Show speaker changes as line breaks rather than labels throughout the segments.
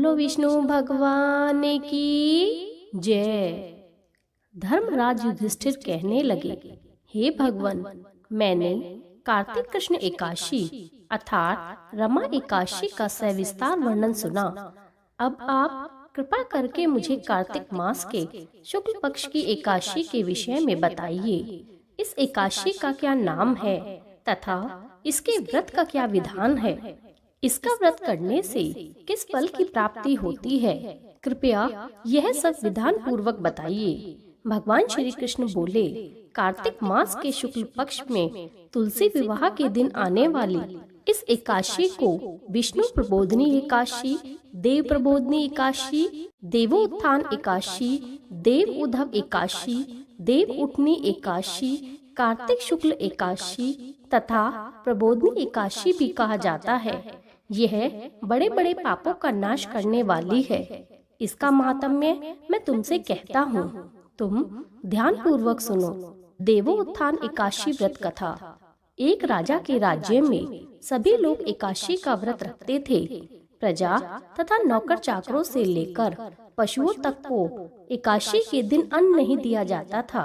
बोलो विष्णु भगवान की जय। धर्मराज युधिष्ठिर कहने लगे, हे भगवान, मैंने कार्तिक कृष्ण एकादशी अर्थात रमा एकादशी का सविस्तार वर्णन सुना। अब आप कृपा करके मुझे कार्तिक मास के शुक्ल पक्ष की एकादशी के विषय में बताइए। इस एकादशी का क्या नाम है तथा इसके व्रत का क्या विधान है? इसका व्रत करने से किस फल की प्राप्ति होती है? कृपया यह सब विधान पूर्वक बताइए। भगवान श्री कृष्ण बोले, कार्तिक मास के शुक्ल पक्ष में तुलसी विवाह के दिन आने वाली इस एकादशी को विष्णु प्रबोधनी एकादशी, देव प्रबोधनी एकादशी, देवोत्थान एकादशी, देव उद्धव एकादशी, देव उठनी एकादशी, कार्तिक शुक्ल एकादशी तथा प्रबोधनी एकादशी भी कहा जाता है। यह बड़े बड़े पापों का नाश करने वाली है। इसका महात्म्य मैं तुमसे कहता हूँ, तुम ध्यान पूर्वक सुनो। देवोत्थान एकादशी व्रत कथा। एक राजा के राज्य में सभी लोग एकादशी का व्रत रखते थे। प्रजा तथा नौकर चाकरों से लेकर पशुओं तक को एकादशी के दिन अन्न नहीं दिया जाता था।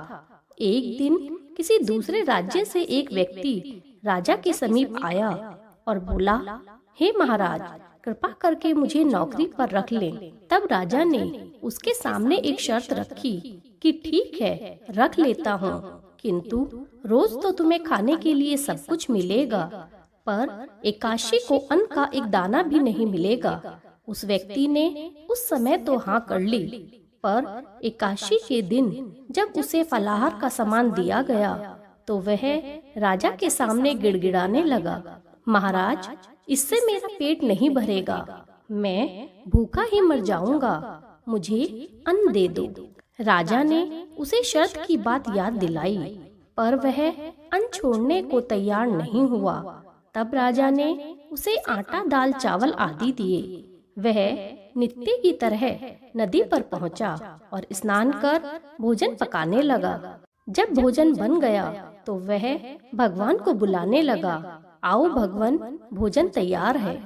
एक दिन किसी दूसरे राज्य से एक व्यक्ति राजा के समीप आया और बोला, हे महाराज, कृपा करके मुझे नौकरी पर रख लें। तब राजा ने उसके सामने एक शर्त रखी कि ठीक है, रख लेता हूँ, किंतु रोज तो तुम्हें खाने के लिए सब कुछ मिलेगा, पर एकादशी को अन्न का एक दाना भी नहीं मिलेगा। उस व्यक्ति ने उस समय तो हाँ कर ली, पर एकादशी के दिन जब उसे फलाहार का सामान दिया गया तो वह राजा के सामने गिड़गिड़ाने लगा, महाराज, इससे मेरा पेट नहीं भरेगा, मैं भूखा ही मर जाऊंगा, मुझे अन्न दे दो। राजा ने उसे शर्त की बात याद दिलाई, पर वह अन्न छोड़ने को तैयार नहीं हुआ। तब राजा ने उसे आटा, दाल, चावल आदि दिए। वह नित्य की तरह नदी पर पहुंचा और स्नान कर भोजन पकाने लगा। जब भोजन बन गया तो वह भगवान को बुलाने लगा, आओ भगवान, भोजन तैयार है।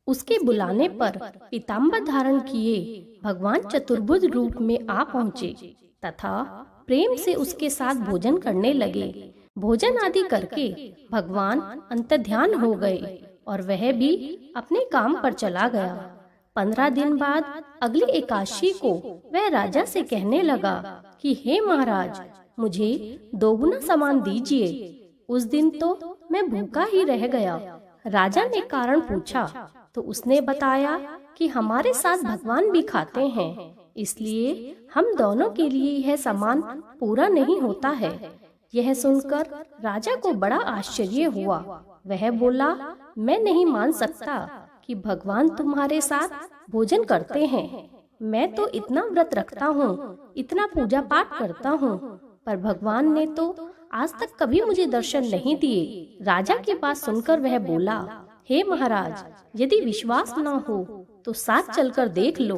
उसके बुलाने पर पीताम्बर धारण किए भगवान चतुर्भुज रूप में आ पहुँचे तथा प्रेम से उसके साथ भोजन करने लगे। भोजन आदि करके भगवान अंतर्ध्यान हो गए और वह भी अपने काम पर चला गया। 15 दिन बाद अगली एकादशी को वह राजा से कहने लगा कि हे महाराज, मुझे दोगुना सामान दीजिए। उस दिन तो मैं भूखा ही रह गया। राजा ने कारण पूछा तो उसने बताया कि हमारे साथ भगवान भी खाते हैं, इसलिए हम दोनों के लिए यह सामान पूरा नहीं होता है। यह सुनकर राजा को बड़ा आश्चर्य हुआ। वह बोला, मैं नहीं मान सकता कि भगवान तुम्हारे साथ भोजन करते हैं। मैं तो इतना व्रत रखता हूँ, इतना पूजा पाठ करता हूँ, पर भगवान ने तो आज तक कभी मुझे दर्शन नहीं दिए। राजा की बात सुनकर वह बोला, हे महाराज, यदि विश्वास न हो तो साथ चलकर देख लो।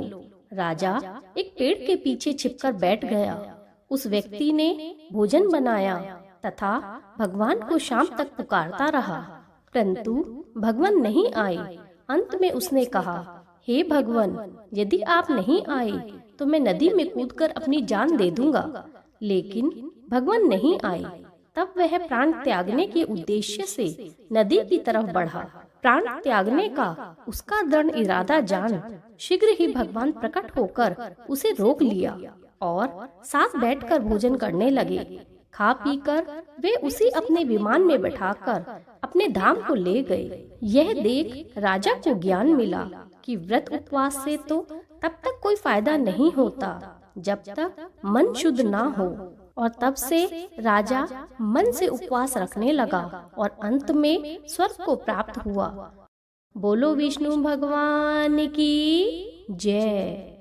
राजा एक पेड़ के पीछे छिपकर बैठ गया। उस व्यक्ति ने भोजन बनाया तथा भगवान को शाम तक पुकारता रहा, परंतु भगवान नहीं आए। अंत में उसने कहा, हे भगवान, यदि आप नहीं आए तो मैं नदी में कूदकर अपनी जान दे दूंगा। लेकिन भगवान नहीं आए। तब वह प्राण त्यागने के उद्देश्य से नदी की तरफ बढ़ा। प्राण त्यागने का उसका दृढ़ इरादा जान शीघ्र ही भगवान प्रकट होकर उसे रोक लिया और साथ बैठकर भोजन करने लगे। खा पीकर वे उसे अपने विमान में बैठाकर अपने धाम को ले गए। यह देख राजा को ज्ञान मिला कि व्रत उपवास से तो तब तक कोई फायदा नहीं होता जब तक मन शुद्ध ना हो, और तब से राजा मन से उपवास रखने लगा और अंत में स्वर्ग को प्राप्त हुआ। बोलो विष्णु भगवान की जय।